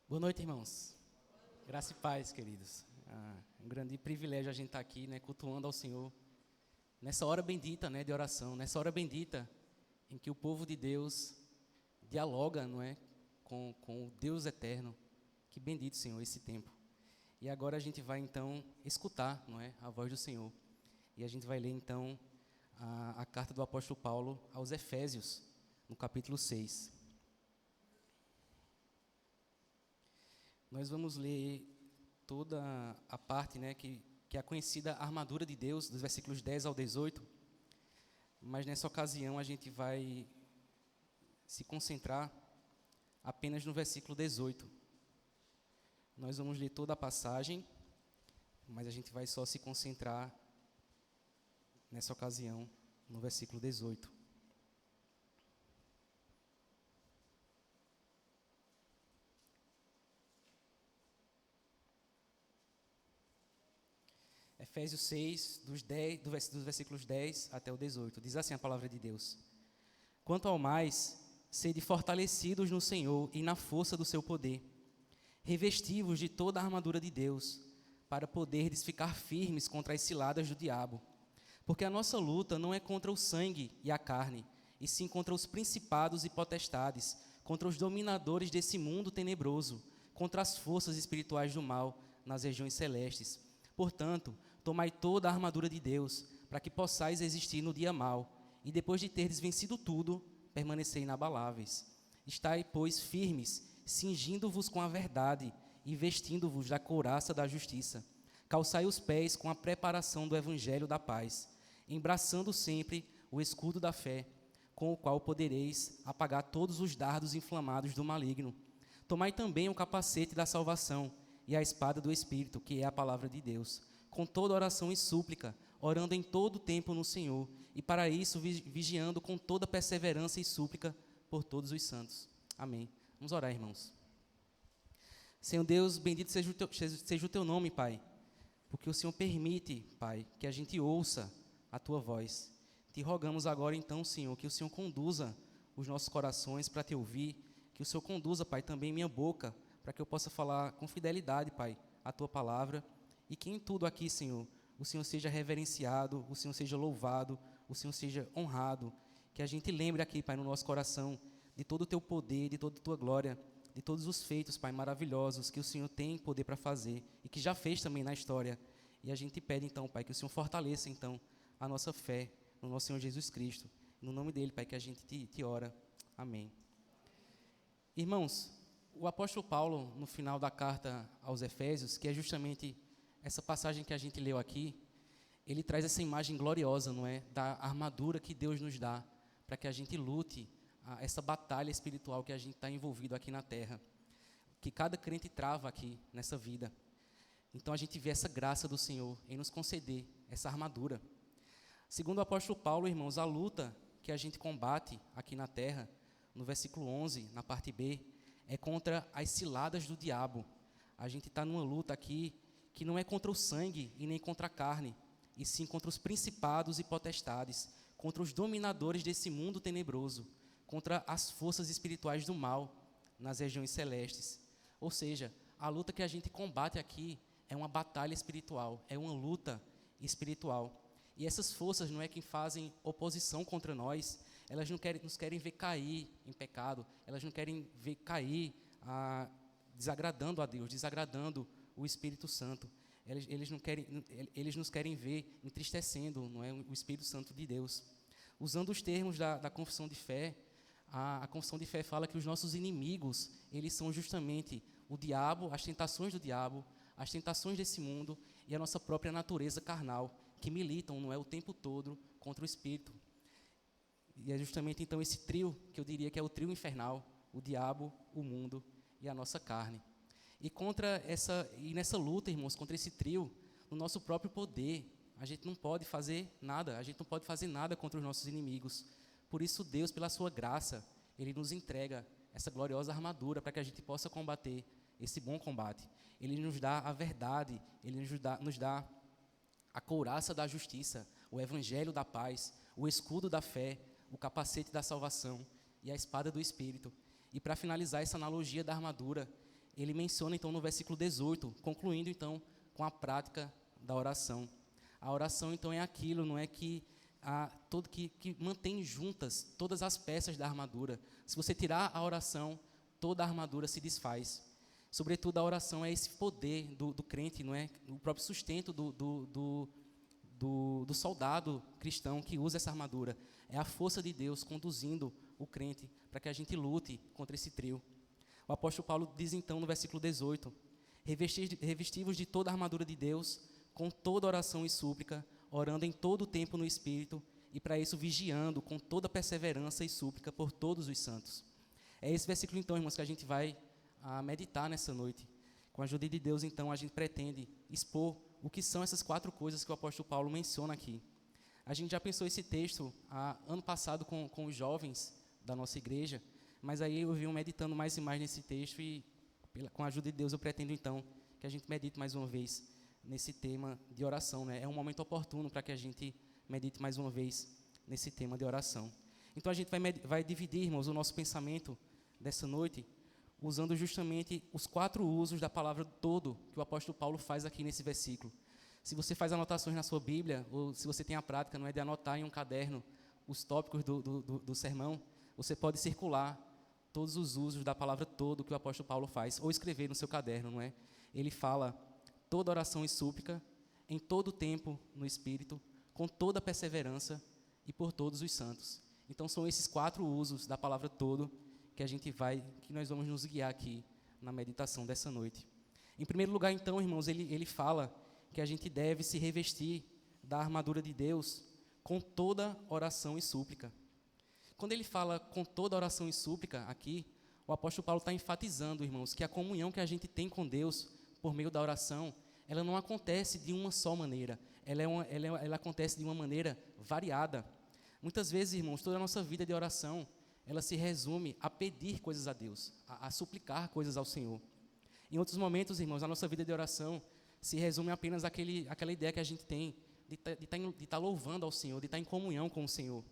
Boa noite, irmãos. Graça e paz, queridos. Um grande privilégio a gente estar aqui, né, cultuando ao Senhor, nessa hora bendita, né, de oração, nessa hora bendita em que o povo de Deus dialoga, não é, com o Deus eterno. Que bendito, Senhor, esse tempo. E agora a gente vai, então, escutar, não é, a voz do Senhor. E a gente vai ler, então, a carta do apóstolo Paulo aos Efésios, no capítulo 6. Nós vamos ler toda a parte, né, que é a conhecida armadura de Deus, dos versículos 10 ao 18, mas nessa ocasião a gente vai se concentrar apenas no versículo 18. Nós vamos ler toda a passagem, mas a gente vai só se concentrar nessa ocasião no versículo 18. Efésios 6, dos versículos 10 até o 18, diz assim a palavra de Deus: Quanto ao mais, sede fortalecidos no Senhor e na força do seu poder, revesti-vos de toda a armadura de Deus, para poderdes ficar firmes contra as ciladas do diabo. Porque a nossa luta não é contra o sangue e a carne, e sim contra os principados e potestades, contra os dominadores desse mundo tenebroso, contra as forças espirituais do mal nas regiões celestes. Portanto, tomai toda a armadura de Deus, para que possais resistir no dia mau, e depois de terdes vencido tudo, permanecei inabaláveis. Estai, pois, firmes, cingindo-vos com a verdade, e vestindo-vos da couraça da justiça. Calçai os pés com a preparação do evangelho da paz, embraçando sempre o escudo da fé, com o qual podereis apagar todos os dardos inflamados do maligno. Tomai também o capacete da salvação e a espada do Espírito, que é a palavra de Deus, com toda oração e súplica, orando em todo o tempo no Senhor, e para isso vigiando com toda perseverança e súplica por todos os santos. Amém. Vamos orar, irmãos. Senhor Deus, bendito seja o teu nome, Pai, porque o Senhor permite, Pai, que a gente ouça a tua voz. Te rogamos agora, então, Senhor, que o Senhor conduza os nossos corações para te ouvir, que o Senhor conduza, Pai, também minha boca, para que eu possa falar com fidelidade, Pai, a tua palavra, e que em tudo aqui, Senhor, o Senhor seja reverenciado, o Senhor seja louvado, o Senhor seja honrado, que a gente lembre aqui, Pai, no nosso coração, de todo o teu poder, de toda a tua glória, de todos os feitos, Pai, maravilhosos que o Senhor tem poder para fazer e que já fez também na história. E a gente pede, então, Pai, que o Senhor fortaleça, então, a nossa fé no nosso Senhor Jesus Cristo. No nome dele, Pai, que a gente te ora. Amém. Irmãos, o apóstolo Paulo, no final da carta aos Efésios, que é justamente essa passagem que a gente leu aqui, ele traz essa imagem gloriosa, não é? Da armadura que Deus nos dá para que a gente lute essa batalha espiritual que a gente está envolvido aqui na terra, que cada crente trava aqui nessa vida. Então a gente vê essa graça do Senhor em nos conceder essa armadura. Segundo o apóstolo Paulo, irmãos, a luta que a gente combate aqui na terra, no versículo 11, na parte B, é contra as ciladas do diabo. A gente está numa luta aqui que não é contra o sangue e nem contra a carne, e sim contra os principados e potestades, contra os dominadores desse mundo tenebroso, contra as forças espirituais do mal nas regiões celestes. Ou seja, a luta que a gente combate aqui é uma batalha espiritual, é uma luta espiritual. E essas forças não é quem fazem oposição contra nós, elas não nos querem ver cair em pecado, elas não querem ver cair desagradando a Deus, desagradando o Espírito Santo. Eles nos querem ver entristecendo, não é, o Espírito Santo de Deus. Usando os termos da confissão de fé, a confissão de fé fala que os nossos inimigos, eles são justamente o diabo, as tentações do diabo, as tentações desse mundo e a nossa própria natureza carnal, que militam, não é, o tempo todo contra o Espírito. E é justamente então esse trio, que eu diria que é o trio infernal, o diabo, o mundo e a nossa carne. E nessa luta, irmãos, contra esse trio, no nosso próprio poder, a gente não pode fazer nada contra os nossos inimigos. Por isso Deus, pela sua graça, Ele nos entrega essa gloriosa armadura para que a gente possa combater esse bom combate. Ele nos dá a verdade, Ele nos dá a couraça da justiça, o evangelho da paz, o escudo da fé, o capacete da salvação e a espada do Espírito. E para finalizar essa analogia da armadura, ele menciona então no versículo 18, concluindo então com a prática da oração. A oração então é aquilo, não é que que mantém juntas todas as peças da armadura. Se você tirar a oração, toda a armadura se desfaz. Sobretudo a oração é esse poder do crente, não é? O próprio sustento do soldado cristão que usa essa armadura. É a força de Deus conduzindo o crente para que a gente lute contra esse trio. O apóstolo Paulo diz então no versículo 18: revestivos de toda a armadura de Deus, com toda oração e súplica, orando em todo o tempo no Espírito, e para isso vigiando com toda perseverança e súplica por todos os santos. É esse versículo então, irmãos, que a gente vai meditar nessa noite. Com a ajuda de Deus, então, a gente pretende expor o que são essas 4 coisas que o apóstolo Paulo menciona aqui. A gente já pensou esse texto ano passado com os jovens da nossa igreja, mas aí eu vim meditando mais e mais nesse texto e, com a ajuda de Deus, eu pretendo então que a gente medite mais uma vez nesse tema de oração, né? É um momento oportuno para que a gente medite mais uma vez nesse tema de oração. Então a gente vai dividir, irmãos, o nosso pensamento dessa noite usando justamente os 4 usos da palavra todo que o apóstolo Paulo faz aqui nesse versículo. Se você faz anotações na sua Bíblia, ou se você tem a prática, não é, de anotar em um caderno os tópicos do sermão, você pode circular todos os usos da palavra todo que o apóstolo Paulo faz, ou escrever no seu caderno, não é? Ele fala toda oração e súplica, em todo tempo no Espírito, com toda perseverança e por todos os santos. Então são esses 4 usos da palavra todo que nós vamos nos guiar aqui na meditação dessa noite. Em primeiro lugar, então, irmãos, ele fala que a gente deve se revestir da armadura de Deus com toda oração e súplica. Quando ele fala com toda oração e súplica aqui, o apóstolo Paulo está enfatizando, irmãos, que a comunhão que a gente tem com Deus por meio da oração, ela não acontece de uma só maneira, ela acontece de uma maneira variada. Muitas vezes, irmãos, toda a nossa vida de oração, ela se resume a pedir coisas a Deus, a suplicar coisas ao Senhor. Em outros momentos, irmãos, a nossa vida de oração se resume apenas àquela ideia que a gente tem de estar louvando ao Senhor, de estar em comunhão com o Senhor.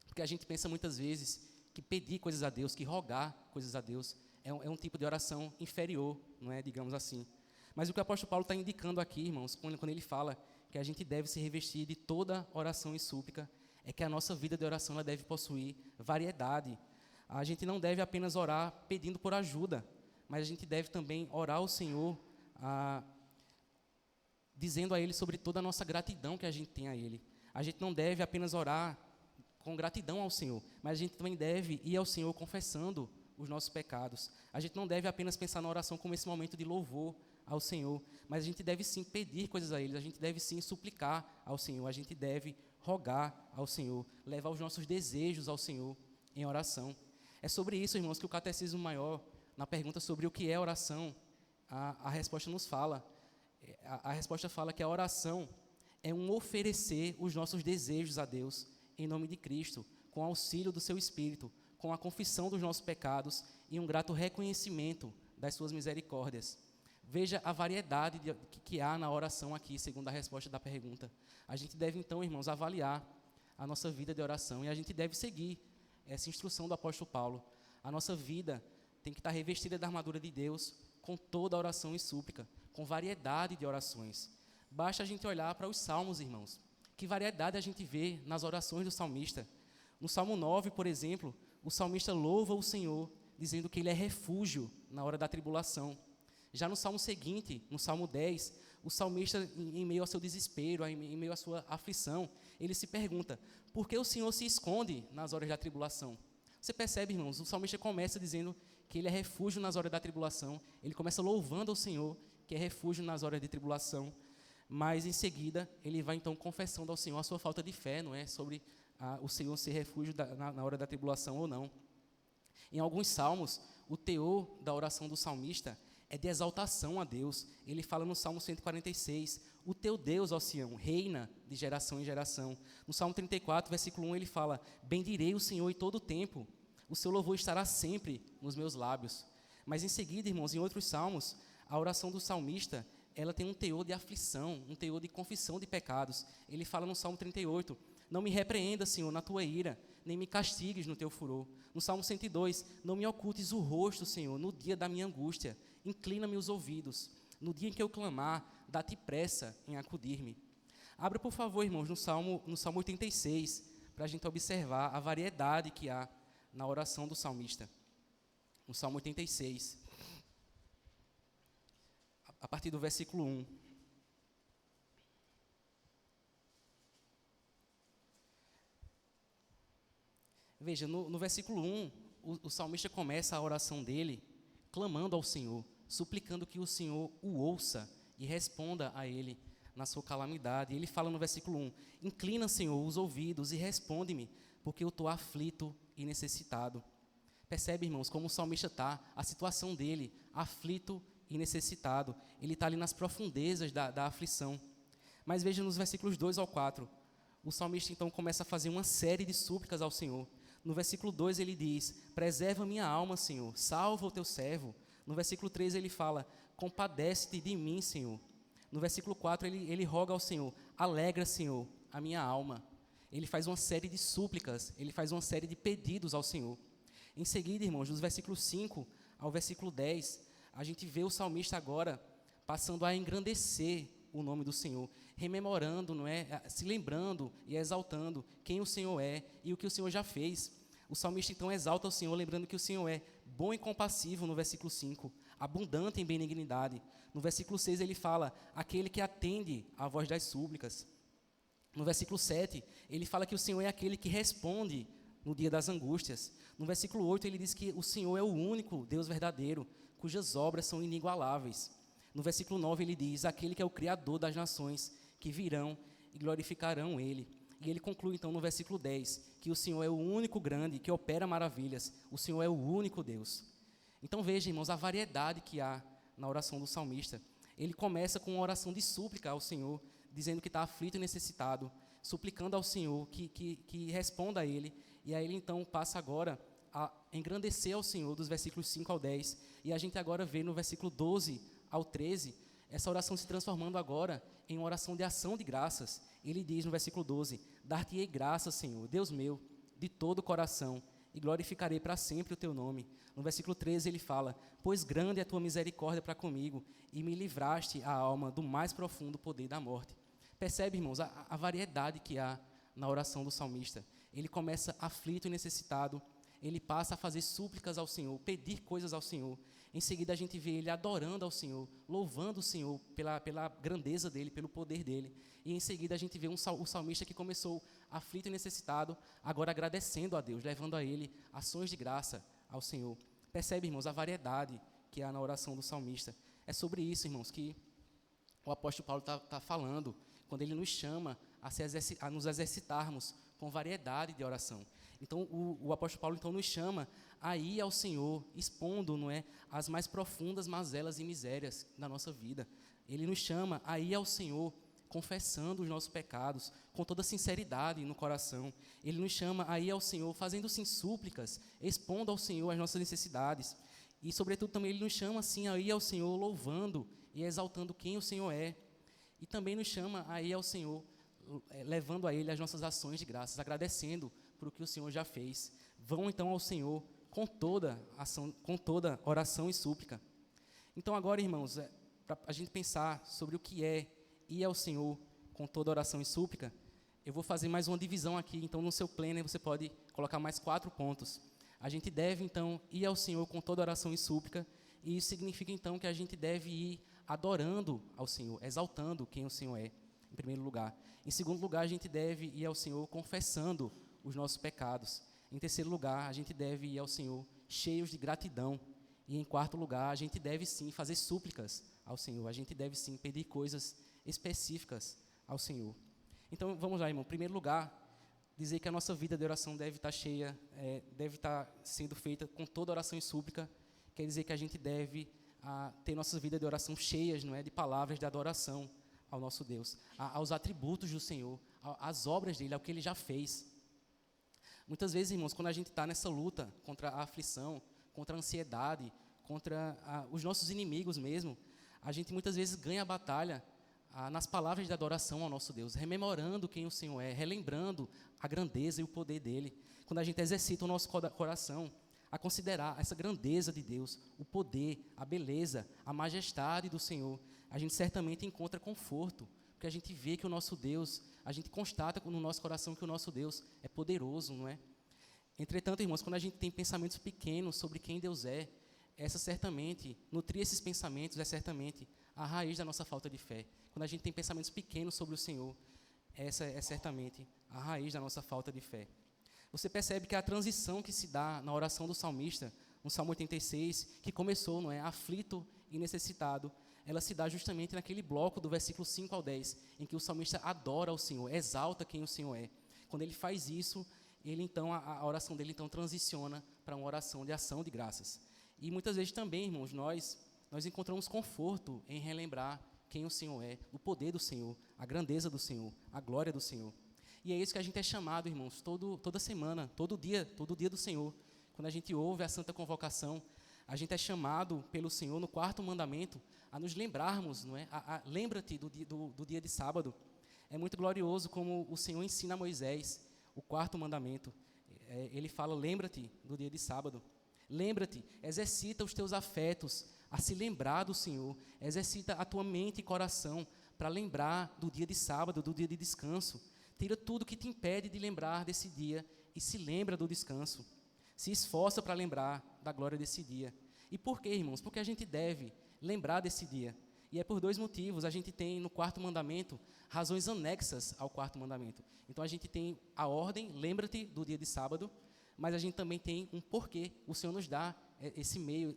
Porque a gente pensa muitas vezes que pedir coisas a Deus, que rogar coisas a Deus, é um tipo de oração inferior, não é, digamos assim. Mas o que o apóstolo Paulo está indicando aqui, irmãos, quando ele fala que a gente deve se revestir de toda oração e súplica, é que a nossa vida de oração ela deve possuir variedade. A gente não deve apenas orar pedindo por ajuda, mas a gente deve também orar ao Senhor, dizendo a Ele sobre toda a nossa gratidão que a gente tem a Ele. A gente não deve apenas orar com gratidão ao Senhor, mas a gente também deve ir ao Senhor confessando os nossos pecados. A gente não deve apenas pensar na oração como esse momento de louvor ao Senhor, mas a gente deve sim pedir coisas a Ele, a gente deve sim suplicar ao Senhor, a gente deve rogar ao Senhor, levar os nossos desejos ao Senhor em oração. É sobre isso, irmãos, que o Catecismo Maior, na pergunta sobre o que é oração, a resposta nos fala. A resposta fala que a oração é um oferecer os nossos desejos a Deus em nome de Cristo, com auxílio do seu Espírito, com a confissão dos nossos pecados e um grato reconhecimento das suas misericórdias. Veja a variedade que há na oração aqui, segundo a resposta da pergunta. A gente deve, então, irmãos, avaliar a nossa vida de oração e a gente deve seguir essa instrução do apóstolo Paulo. A nossa vida tem que estar revestida da armadura de Deus com toda a oração e súplica, com variedade de orações. Basta a gente olhar para os salmos, irmãos. Que variedade a gente vê nas orações do salmista. No Salmo 9, por exemplo, o salmista louva o Senhor, dizendo que Ele é refúgio na hora da tribulação. Já no Salmo seguinte, no Salmo 10, o salmista, em meio ao seu desespero, em meio à sua aflição, ele se pergunta, por que o Senhor se esconde nas horas da tribulação? Você percebe, irmãos, o salmista começa dizendo que Ele é refúgio nas horas da tribulação, ele começa louvando ao Senhor, que é refúgio nas horas de tribulação, mas em seguida, ele vai então confessando ao Senhor a sua falta de fé, não é? Sobre o Senhor ser refúgio na hora da tribulação ou não. Em alguns salmos, o teor da oração do salmista é de exaltação a Deus. Ele fala no Salmo 146, o teu Deus, ó Sião, reina de geração em geração. No Salmo 34, versículo 1, ele fala, bendirei o Senhor em todo o tempo, o seu louvor estará sempre nos meus lábios. Mas em seguida, irmãos, em outros salmos, a oração do salmista, ela tem um teor de aflição, um teor de confissão de pecados. Ele fala no Salmo 38, não me repreenda, Senhor, na tua ira, nem me castigues no teu furor. No Salmo 102, não me ocultes o rosto, Senhor, no dia da minha angústia. inclina-me os ouvidos. No dia em que eu clamar, dá-te pressa em acudir-me. Abra, por favor, irmãos, no Salmo 86, para a gente observar a variedade que há na oração do salmista. No Salmo 86, a partir do versículo 1. Veja, no versículo 1, o salmista começa a oração dele clamando ao Senhor, suplicando que o Senhor o ouça e responda a ele na sua calamidade. Ele fala no versículo 1, inclina, Senhor, os ouvidos e responde-me, porque eu estou aflito e necessitado. Percebe, irmãos, como o salmista está, a situação dele, aflito e necessitado. Ele está ali nas profundezas da aflição. Mas veja nos versículos 2 ao 4, o salmista então começa a fazer uma série de súplicas ao Senhor. No versículo 2 ele diz, preserva minha alma, Senhor, salva o teu servo. No versículo 3 ele fala, compadece-te de mim, Senhor. No versículo 4 ele roga ao Senhor, alegra, Senhor, a minha alma. Ele faz uma série de súplicas, ele faz uma série de pedidos ao Senhor. Em seguida, irmãos, dos versículos 5 ao versículo 10, a gente vê o salmista agora passando a engrandecer o nome do Senhor, rememorando, não é, se lembrando e exaltando quem o Senhor é e o que o Senhor já fez. O salmista então exalta o Senhor, lembrando que o Senhor é bom e compassivo no versículo 5, abundante em benignidade. No versículo 6 ele fala, aquele que atende à voz das súplicas. No versículo 7, ele fala que o Senhor é aquele que responde no dia das angústias. No versículo 8 ele diz que o Senhor é o único Deus verdadeiro, cujas obras são inigualáveis. No versículo 9 ele diz, aquele que é o Criador das nações, que virão e glorificarão Ele. E ele conclui então no versículo 10, que o Senhor é o único grande, que opera maravilhas, o Senhor é o único Deus. Então veja, irmãos, a variedade que há na oração do salmista. Ele começa com uma oração de súplica ao Senhor, dizendo que está aflito e necessitado, suplicando ao Senhor que responda a ele, e aí ele então passa agora a engrandecer ao Senhor dos versículos 5 ao 10, e a gente agora vê no versículo 12 ao 13, essa oração se transformando agora em uma oração de ação de graças. Ele diz no versículo 12, dar-te-ei graças, Senhor, Deus meu, de todo o coração, e glorificarei para sempre o teu nome. No versículo 13 ele fala, pois grande é a tua misericórdia para comigo, e me livraste a alma do mais profundo poder da morte. Percebe, irmãos, a variedade que há na oração do salmista. Ele começa aflito e necessitado, ele passa a fazer súplicas ao Senhor, pedir coisas ao Senhor. Em seguida a gente vê ele adorando ao Senhor, louvando o Senhor pela grandeza dele, pelo poder dele. E em seguida a gente vê o salmista que começou aflito e necessitado, agora agradecendo a Deus, levando a ele ações de graça ao Senhor. Percebe, irmãos, a variedade que há na oração do salmista. É sobre isso, irmãos, que o apóstolo Paulo está falando, quando ele nos chama a nos exercitarmos com variedade de oração. Então, o apóstolo Paulo então nos chama a ir ao Senhor, expondo, não é, as mais profundas mazelas e misérias da nossa vida. Ele nos chama a ir ao Senhor, confessando os nossos pecados, com toda sinceridade no coração. Ele nos chama a ir ao Senhor, fazendo sim súplicas, expondo ao Senhor as nossas necessidades. E, sobretudo, também Ele nos chama assim a ir ao Senhor, louvando e exaltando quem o Senhor é. E também nos chama a ir ao Senhor, levando a Ele as nossas ações de graças, agradecendo por o que o Senhor já fez. Vão então ao Senhor com toda oração e súplica. Então agora, irmãos, para a gente pensar sobre o que é ir ao Senhor com toda oração e súplica, eu vou fazer mais uma divisão aqui. Então no seu planner você pode colocar mais 4 pontos. A gente deve então ir ao Senhor com toda oração e súplica, e isso significa então que a gente deve ir adorando ao Senhor, exaltando quem o Senhor é, em primeiro lugar. Em segundo lugar, a gente deve ir ao Senhor confessando os nossos pecados. Em terceiro lugar, a gente deve ir ao Senhor cheios de gratidão. E em quarto lugar, a gente deve sim fazer súplicas ao Senhor. A gente deve sim pedir coisas específicas ao Senhor. Então, vamos lá, irmão. Em primeiro lugar, dizer que a nossa vida de oração deve estar cheia, deve estar sendo feita com toda oração e súplica. Quer dizer que a gente deve ter nossa vida de oração cheias, não é, de palavras de adoração ao nosso Deus, aos atributos do Senhor, às obras dele, ao que ele já fez. Muitas vezes, irmãos, quando a gente está nessa luta contra a aflição, contra a ansiedade, contra os nossos inimigos mesmo, a gente muitas vezes ganha a batalha nas palavras de adoração ao nosso Deus, rememorando quem o Senhor é, relembrando a grandeza e o poder dele. Quando a gente exercita o nosso coração a considerar essa grandeza de Deus, o poder, a beleza, a majestade do Senhor, a gente certamente encontra conforto, porque a gente vê que o nosso Deus, a gente constata no nosso coração que o nosso Deus é poderoso, não é? Entretanto, irmãos, quando a gente tem pensamentos pequenos sobre quem Deus é, essa certamente, nutrir esses pensamentos é certamente a raiz da nossa falta de fé. Quando a gente tem pensamentos pequenos sobre o Senhor, essa é certamente a raiz da nossa falta de fé. Você percebe que a transição que se dá na oração do salmista, no Salmo 86, que começou, não é, aflito e necessitado, ela se dá justamente naquele bloco do versículo 5 ao 10, em que o salmista adora o Senhor, exalta quem o Senhor é. Quando ele faz isso, ele então, a oração dele então transiciona para uma oração de ação de graças. E muitas vezes também, irmãos, nós encontramos conforto em relembrar quem o Senhor é, o poder do Senhor, a grandeza do Senhor, a glória do Senhor. E é isso que a gente é chamado, irmãos, toda semana, todo dia do Senhor. Quando a gente ouve a santa convocação, a gente é chamado pelo Senhor no 4º mandamento a nos lembrarmos, não é? Lembra-te do dia de sábado. É muito glorioso como o Senhor ensina a Moisés o 4º mandamento. Ele fala, lembra-te do dia de sábado. Lembra-te, exercita os teus afetos a se lembrar do Senhor. Exercita a tua mente e coração para lembrar do dia de sábado, do dia de descanso. Tira tudo que te impede de lembrar desse dia e se lembra do descanso. Se esforça para lembrar da glória desse dia. E por quê, irmãos? Porque a gente deve lembrar desse dia. E é por 2 motivos. A gente tem no 4º mandamento razões anexas ao 4º mandamento. Então a gente tem a ordem, lembra-te do dia de sábado, mas a gente também tem um porquê. O Senhor nos dá esse meio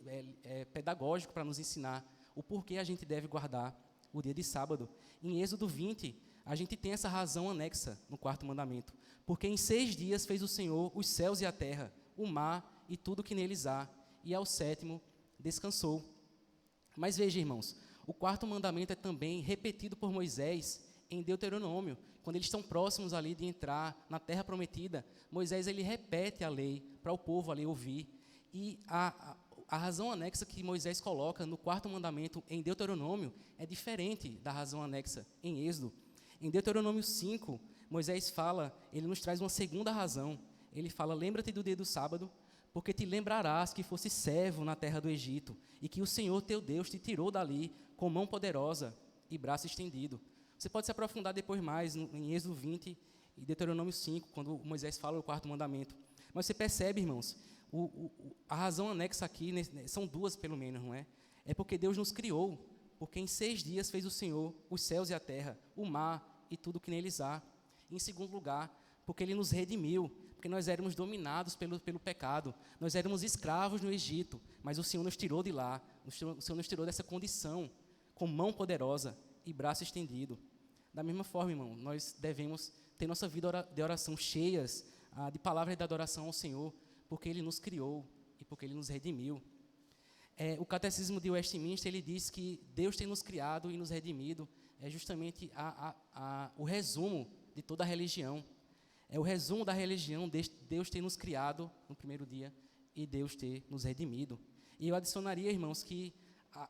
pedagógico para nos ensinar o porquê a gente deve guardar o dia de sábado. Em Êxodo 20, a gente tem essa razão anexa no 4º mandamento. Porque em 6 dias fez o Senhor os céus e a terra, o mar e tudo que neles há, e ao 7º descansou. Mas veja, irmãos, o 4º mandamento é também repetido por Moisés em Deuteronômio. Quando eles estão próximos ali de entrar na terra prometida, Moisés ele repete a lei para o povo ali ouvir. E a razão anexa que Moisés coloca no 4º mandamento em Deuteronômio é diferente da razão anexa em Êxodo. Em Deuteronômio 5, Moisés fala, ele nos traz uma segunda razão. Ele fala, lembra-te do dia do sábado, porque te lembrarás que fosse servo na terra do Egito, e que o Senhor teu Deus te tirou dali com mão poderosa e braço estendido. Você pode se aprofundar depois mais em Êxodo 20 e Deuteronômio 5, quando Moisés fala o 4º mandamento. Mas você percebe, irmãos, a razão anexa aqui, são 2 pelo menos, não é? É porque Deus nos criou, porque em 6 dias fez o Senhor os céus e a terra, o mar e tudo que neles há. Em segundo lugar, porque Ele nos redimiu, porque nós éramos dominados pelo pecado, nós éramos escravos no Egito, mas o Senhor nos tirou de lá, o Senhor nos tirou dessa condição, com mão poderosa e braço estendido. Da mesma forma, irmão, nós devemos ter nossa vida de oração cheias de palavras de adoração ao Senhor, porque Ele nos criou e porque Ele nos redimiu. O Catecismo de Westminster, ele diz que Deus tem nos criado e nos redimido, é justamente o resumo de toda a religião. É o resumo da religião, Deus ter nos criado no primeiro dia e Deus ter nos redimido. E eu adicionaria, irmãos, que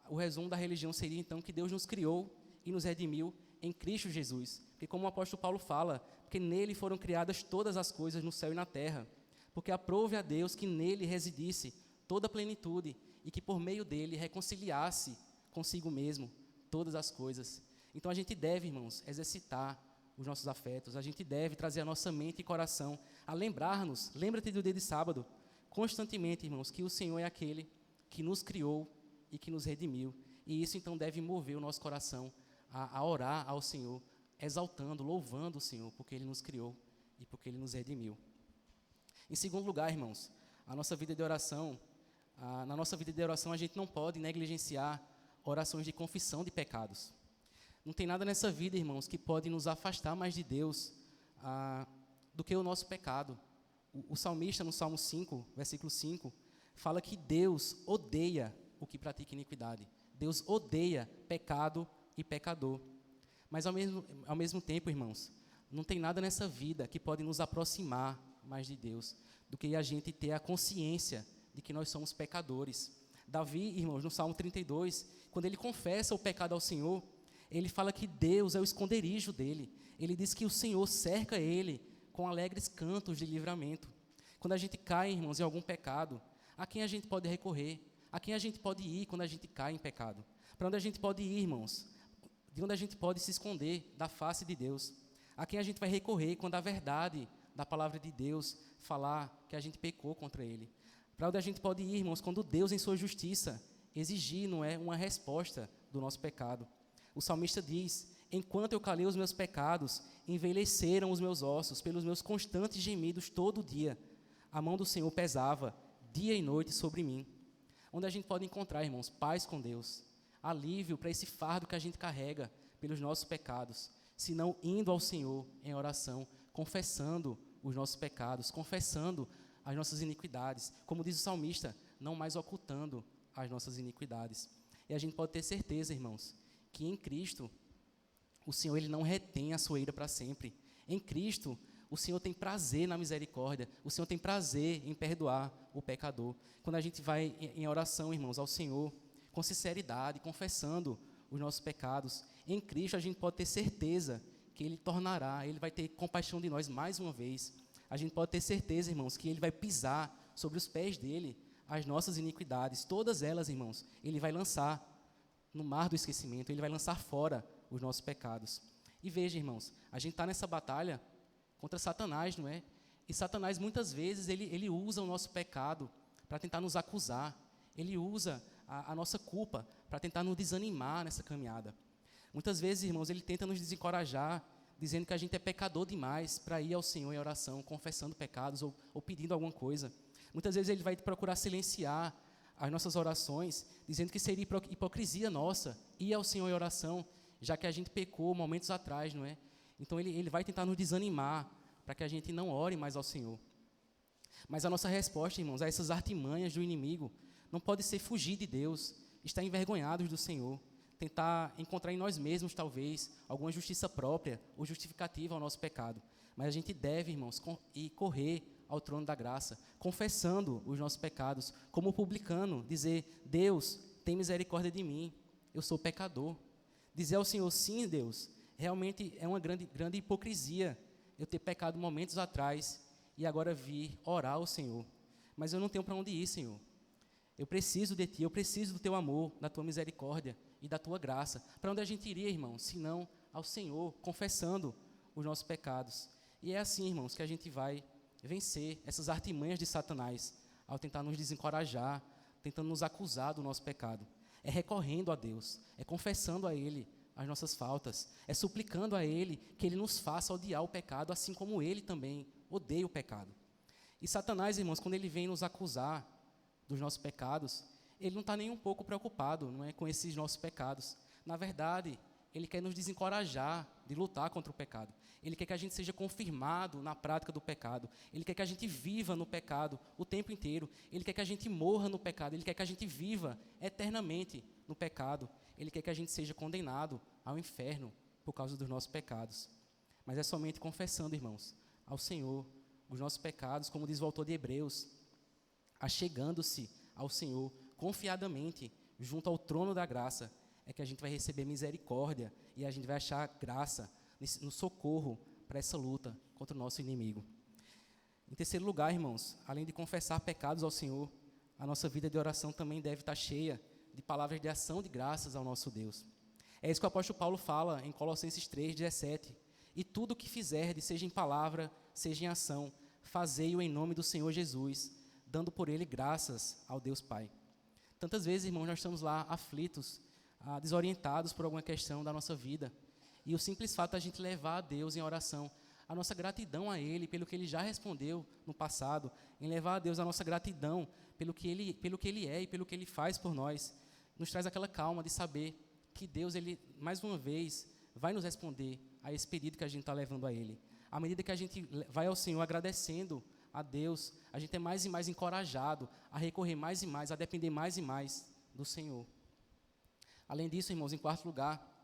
o resumo da religião seria, então, que Deus nos criou e nos redimiu em Cristo Jesus. Porque como o apóstolo Paulo fala, porque nele foram criadas todas as coisas no céu e na terra. Porque aprove a Deus que nele residisse toda a plenitude e que por meio dele reconciliasse consigo mesmo todas as coisas. Então a gente deve, irmãos, exercitar os nossos afetos, a gente deve trazer a nossa mente e coração a lembrar-nos, lembra-te do dia de sábado, constantemente, irmãos, que o Senhor é aquele que nos criou e que nos redimiu. E isso então deve mover o nosso coração a orar ao Senhor, exaltando, louvando o Senhor, porque Ele nos criou e porque Ele nos redimiu. Em segundo lugar, irmãos, na nossa vida de oração a gente não pode negligenciar orações de confissão de pecados. Não tem nada nessa vida, irmãos, que pode nos afastar mais de Deus do que o nosso pecado. O salmista, no Salmo 5, versículo 5, fala que Deus odeia o que pratica iniquidade. Deus odeia pecado e pecador. Mas, ao mesmo tempo, irmãos, não tem nada nessa vida que pode nos aproximar mais de Deus do que a gente ter a consciência de que nós somos pecadores. Davi, irmãos, no Salmo 32, quando ele confessa o pecado ao Senhor, ele fala que Deus é o esconderijo dele. Ele diz que o Senhor cerca ele com alegres cantos de livramento. Quando a gente cai, irmãos, em algum pecado, A quem a gente pode recorrer? A quem a gente pode ir quando a gente cai em pecado? Para onde a gente pode ir, irmãos? De onde a gente pode se esconder da face de Deus? A quem a gente vai recorrer quando a verdade da palavra de Deus falar que a gente pecou contra Ele? Para onde a gente pode ir, irmãos, quando Deus, em sua justiça, exigir, não é, uma resposta do nosso pecado? O salmista diz: enquanto eu calei os meus pecados, envelheceram os meus ossos pelos meus constantes gemidos todo dia. A mão do Senhor pesava dia e noite sobre mim. Onde a gente pode encontrar, irmãos, paz com Deus, alívio para esse fardo que a gente carrega pelos nossos pecados, se não indo ao Senhor em oração, confessando os nossos pecados, confessando as nossas iniquidades, como diz o salmista, não mais ocultando as nossas iniquidades. E a gente pode ter certeza, irmãos, que em Cristo, o Senhor ele não retém a sua ira para sempre. Em Cristo, o Senhor tem prazer na misericórdia, o Senhor tem prazer em perdoar o pecador. Quando a gente vai em oração, irmãos, ao Senhor, com sinceridade, confessando os nossos pecados, em Cristo a gente pode ter certeza que Ele tornará, Ele vai ter compaixão de nós mais uma vez. A gente pode ter certeza, irmãos, que Ele vai pisar sobre os pés dEle as nossas iniquidades, todas elas, irmãos, Ele vai lançar no mar do esquecimento, Ele vai lançar fora os nossos pecados. E veja, irmãos, a gente está nessa batalha contra Satanás, não é? E Satanás, muitas vezes, ele usa o nosso pecado para tentar nos acusar. Ele usa a nossa culpa para tentar nos desanimar nessa caminhada. Muitas vezes, irmãos, ele tenta nos desencorajar, dizendo que a gente é pecador demais para ir ao Senhor em oração, confessando pecados ou pedindo alguma coisa. Muitas vezes ele vai procurar silenciar as nossas orações, dizendo que seria hipocrisia nossa ir ao Senhor em oração, já que a gente pecou momentos atrás, não é? Então ele vai tentar nos desanimar para que a gente não ore mais ao Senhor. Mas a nossa resposta, irmãos, a essas artimanhas do inimigo não pode ser fugir de Deus, estar envergonhados do Senhor, tentar encontrar em nós mesmos, talvez, alguma justiça própria ou justificativa ao nosso pecado. Mas a gente deve, irmãos, ir correr ao trono da graça, confessando os nossos pecados, como o publicano, dizer: Deus, tem misericórdia de mim, eu sou pecador. Dizer ao Senhor: sim, Deus, realmente é uma grande hipocrisia eu ter pecado momentos atrás e agora vir orar ao Senhor. Mas eu não tenho para onde ir, Senhor. Eu preciso de Ti, eu preciso do Teu amor, da Tua misericórdia e da Tua graça. Para onde a gente iria, irmão, se não ao Senhor, confessando os nossos pecados? E é assim, irmãos, que a gente vai vencer essas artimanhas de Satanás, ao tentar nos desencorajar, tentando nos acusar do nosso pecado. É recorrendo a Deus, é confessando a Ele as nossas faltas, é suplicando a Ele que Ele nos faça odiar o pecado, assim como Ele também odeia o pecado. E Satanás, irmãos, quando ele vem nos acusar dos nossos pecados, ele não está nem um pouco preocupado, não é, com esses nossos pecados. Na verdade, ele quer nos desencorajar de lutar contra o pecado. Ele quer que a gente seja confirmado na prática do pecado. Ele quer que a gente viva no pecado o tempo inteiro. Ele quer que a gente morra no pecado. Ele quer que a gente viva eternamente no pecado. Ele quer que a gente seja condenado ao inferno por causa dos nossos pecados. Mas é somente confessando, irmãos, ao Senhor os nossos pecados, como diz o autor de Hebreus, achegando-se ao Senhor confiadamente junto ao trono da graça, é que a gente vai receber misericórdia e a gente vai achar graça no socorro para essa luta contra o nosso inimigo. Em terceiro lugar, irmãos, além de confessar pecados ao Senhor, a nossa vida de oração também deve estar cheia de palavras de ação de graças ao nosso Deus. É isso que o apóstolo Paulo fala em Colossenses 3:17. E tudo o que fizerdes, seja em palavra, seja em ação, fazei-o em nome do Senhor Jesus, dando por ele graças ao Deus Pai. Tantas vezes, irmãos, nós estamos lá aflitos, desorientados por alguma questão da nossa vida. E o simples fato de a gente levar a Deus em oração, a nossa gratidão a Ele, pelo que Ele já respondeu no passado, em levar a Deus a nossa gratidão pelo que Ele é e pelo que Ele faz por nós, nos traz aquela calma de saber que Deus, Ele, mais uma vez, vai nos responder a esse pedido que a gente está levando a Ele. À medida que a gente vai ao Senhor agradecendo a Deus, a gente é mais e mais encorajado a recorrer mais e mais, a depender mais e mais do Senhor. Além disso, irmãos, em quarto lugar,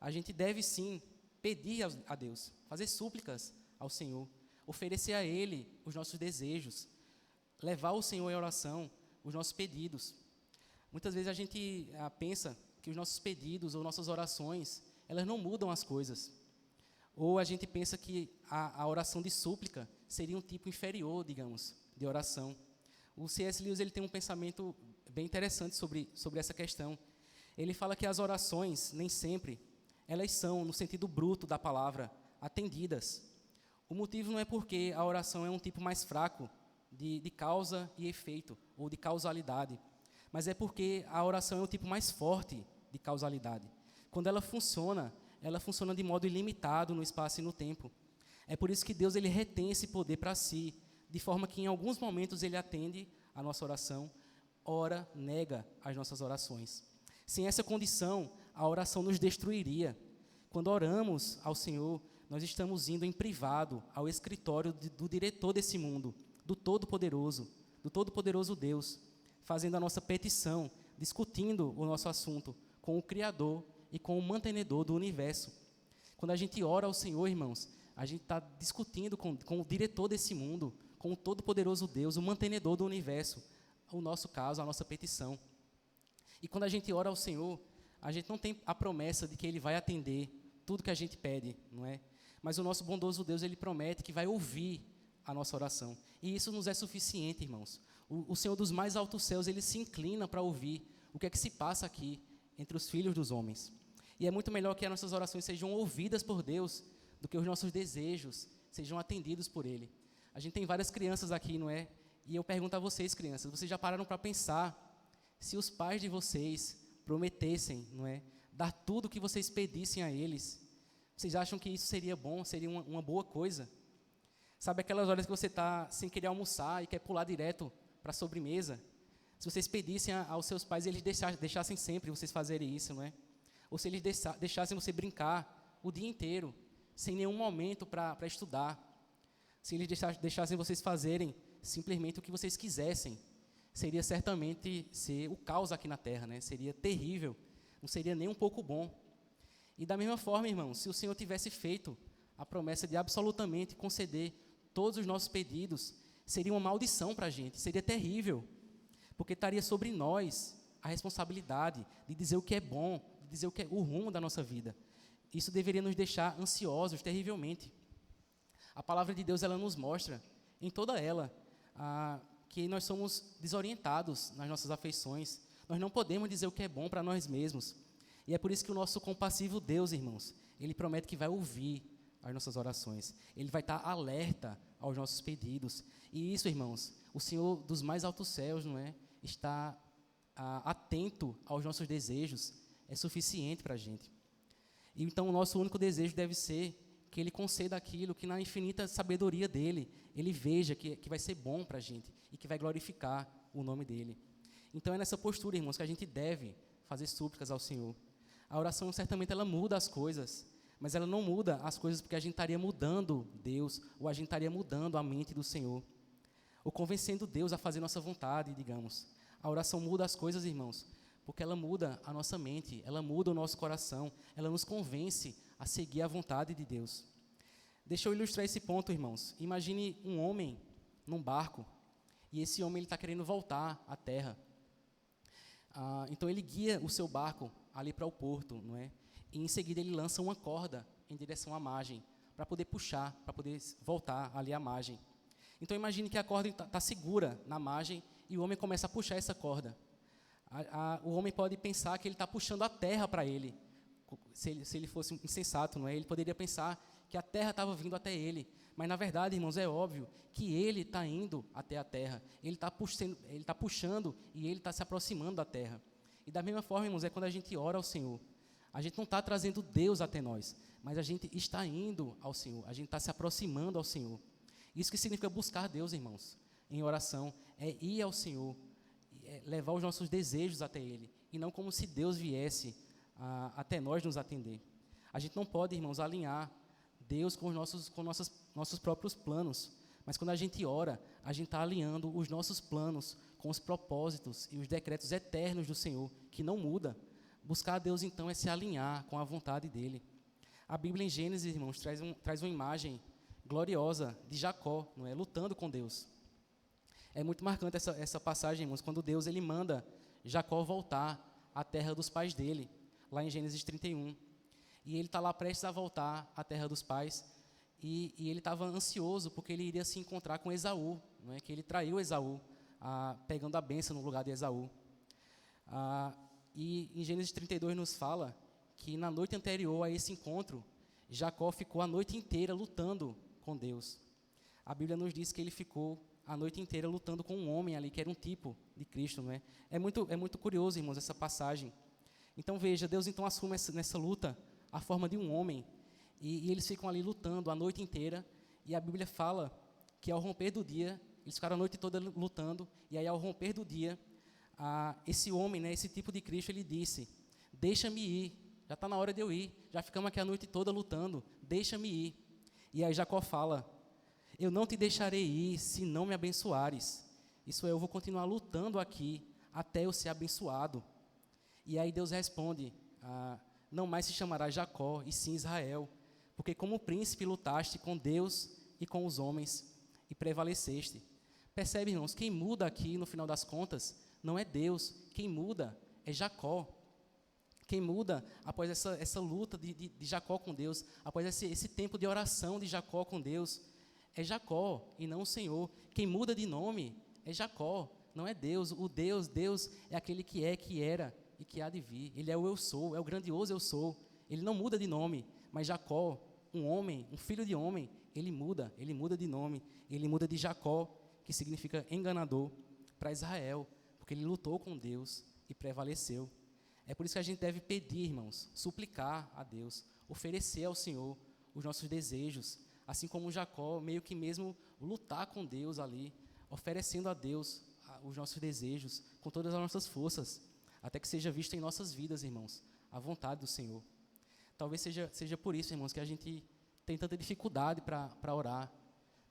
a gente deve sim pedir a Deus, fazer súplicas ao Senhor, oferecer a Ele os nossos desejos, levar ao Senhor em oração os nossos pedidos. Muitas vezes a gente pensa que os nossos pedidos ou nossas orações, elas não mudam as coisas. Ou a gente pensa que a oração de súplica seria um tipo inferior, digamos, de oração. O C.S. Lewis ele tem um pensamento bem interessante sobre essa questão. Ele fala que as orações, nem sempre, elas são, no sentido bruto da palavra, atendidas. O motivo não é porque a oração é um tipo mais fraco de causa e efeito, ou de causalidade, mas é porque a oração é um tipo mais forte de causalidade. Quando ela funciona de modo ilimitado no espaço e no tempo. É por isso que Deus ele retém esse poder para si, de forma que em alguns momentos ele atende a nossa oração, ora, nega as nossas orações. Sem essa condição, a oração nos destruiria. Quando oramos ao Senhor, nós estamos indo em privado ao escritório do diretor desse mundo, do Todo-Poderoso Deus, fazendo a nossa petição, discutindo o nosso assunto com o Criador e com o mantenedor do universo. Quando a gente ora ao Senhor, irmãos, a gente está discutindo com o diretor desse mundo, com o Todo-Poderoso Deus, o mantenedor do universo, o nosso caso, a nossa petição. E quando a gente ora ao Senhor, a gente não tem a promessa de que Ele vai atender tudo que a gente pede, não é? Mas o nosso bondoso Deus, Ele promete que vai ouvir a nossa oração. E isso nos é suficiente, irmãos. O Senhor dos mais altos céus, Ele se inclina para ouvir o que é que se passa aqui entre os filhos dos homens. E é muito melhor que as nossas orações sejam ouvidas por Deus do que os nossos desejos sejam atendidos por Ele. A gente tem várias crianças aqui, não é? E eu pergunto a vocês, crianças, vocês já pararam para pensar se os pais de vocês prometessem, não é, dar tudo o que vocês pedissem a eles, vocês acham que isso seria bom, seria uma boa coisa? Sabe aquelas horas que você está sem querer almoçar e quer pular direto para a sobremesa? Se vocês pedissem aos seus pais, eles deixassem sempre vocês fazerem isso, não é? Ou se eles deixassem você brincar o dia inteiro, sem nenhum momento para estudar. Se eles deixassem vocês fazerem simplesmente o que vocês quisessem, seria certamente ser o caos aqui na terra, né? Seria terrível, não seria nem um pouco bom. E da mesma forma, irmãos, se o Senhor tivesse feito a promessa de absolutamente conceder todos os nossos pedidos, seria uma maldição para a gente, seria terrível, porque estaria sobre nós a responsabilidade de dizer o que é bom, de dizer o que é o rumo da nossa vida. Isso deveria nos deixar ansiosos terrivelmente. A palavra de Deus, ela nos mostra, em toda ela, que nós somos desorientados nas nossas afeições. Nós não podemos dizer o que é bom para nós mesmos. E é por isso que o nosso compassivo Deus, irmãos, Ele promete que vai ouvir as nossas orações. Ele vai estar alerta aos nossos pedidos. E isso, irmãos, o Senhor dos mais altos céus, não é? Está atento aos nossos desejos, é suficiente para a gente. E então o nosso único desejo deve ser que Ele conceda aquilo que na infinita sabedoria dEle, Ele veja que vai ser bom para a gente e que vai glorificar o nome dEle. Então é nessa postura, irmãos, que a gente deve fazer súplicas ao Senhor. A oração, certamente, ela muda as coisas, mas ela não muda as coisas porque a gente estaria mudando Deus, ou a gente estaria mudando a mente do Senhor, ou convencendo Deus a fazer nossa vontade, digamos. A oração muda as coisas, irmãos, porque ela muda a nossa mente, ela muda o nosso coração, ela nos convence a seguir a vontade de Deus. Deixa eu ilustrar esse ponto, irmãos. Imagine um homem num barco, e esse homem está querendo voltar à terra. Então ele guia o seu barco ali para o porto, não é? E em seguida ele lança uma corda em direção à margem, para poder puxar, para poder voltar ali à margem. Então imagine que a corda está segura na margem, e o homem começa a puxar essa corda. O homem pode pensar que ele está puxando a terra para ele. Se ele fosse insensato, não é? Ele poderia pensar que a terra estava vindo até ele. Mas, na verdade, irmãos, é óbvio que ele está indo até a terra. Ele está puxando e ele está se aproximando da terra. E da mesma forma, irmãos, é quando a gente ora ao Senhor. A gente não está trazendo Deus até nós, mas a gente está indo ao Senhor. A gente está se aproximando ao Senhor. Isso que significa buscar Deus, irmãos, em oração. É ir ao Senhor, levar os nossos desejos até Ele. E não como se Deus viesse até nós nos atender. A gente não pode, irmãos, alinhar Deus com os nossos próprios planos. Mas quando a gente ora, a gente está alinhando os nossos planos com os propósitos e os decretos eternos do Senhor, que não muda. Buscar a Deus, então, é se alinhar com a vontade dEle. A Bíblia, em Gênesis, irmãos, traz uma imagem gloriosa de Jacó, não é? Lutando com Deus. É muito marcante essa passagem, irmãos, quando Deus ele manda Jacó voltar à terra dos pais dele, lá em Gênesis 31. E ele está lá prestes a voltar à terra dos pais, e ele estava ansioso porque ele iria se encontrar com Esaú, não é? Que ele traiu Esaú pegando a bênção no lugar de Esaú. E em Gênesis 32 nos fala que na noite anterior a esse encontro, Jacó ficou a noite inteira lutando com Deus. A Bíblia nos diz que ele ficou a noite inteira lutando com um homem ali, que era um tipo de Cristo, não é? É muito curioso, irmãos, essa passagem. Então veja, Deus então assume nessa luta a forma de um homem, e eles ficam ali lutando a noite inteira, e a Bíblia fala que ao romper do dia, eles ficaram a noite toda lutando, e aí ao romper do dia, esse homem, né, esse tipo de Cristo, ele disse: deixa-me ir, já está na hora de eu ir, já ficamos aqui a noite toda lutando, deixa-me ir. E aí Jacó fala: eu não te deixarei ir se não me abençoares. Isso é, eu vou continuar lutando aqui até eu ser abençoado. E aí Deus responde: não mais se chamará Jacó, e sim Israel, porque como príncipe lutaste com Deus e com os homens, e prevaleceste. Percebe, irmãos, quem muda aqui, no final das contas, não é Deus, quem muda é Jacó. Quem muda após essa luta de Jacó com Deus, após esse tempo de oração de Jacó com Deus, é Jacó e não o Senhor. Quem muda de nome é Jacó, não é Deus. Deus é aquele que é, que era e que há de vir. Ele é o eu sou, é o grandioso eu sou. Ele não muda de nome, mas Jacó, um homem, um filho de homem, ele muda de nome. Ele muda de Jacó, que significa enganador, para Israel, porque ele lutou com Deus e prevaleceu. É por isso que a gente deve pedir, irmãos, suplicar a Deus, oferecer ao Senhor os nossos desejos, assim como Jacó, meio que mesmo lutar com Deus ali, oferecendo a Deus os nossos desejos, com todas as nossas forças, até que seja visto em nossas vidas, irmãos, a vontade do Senhor. Talvez seja por isso, irmãos, que a gente tem tanta dificuldade para orar,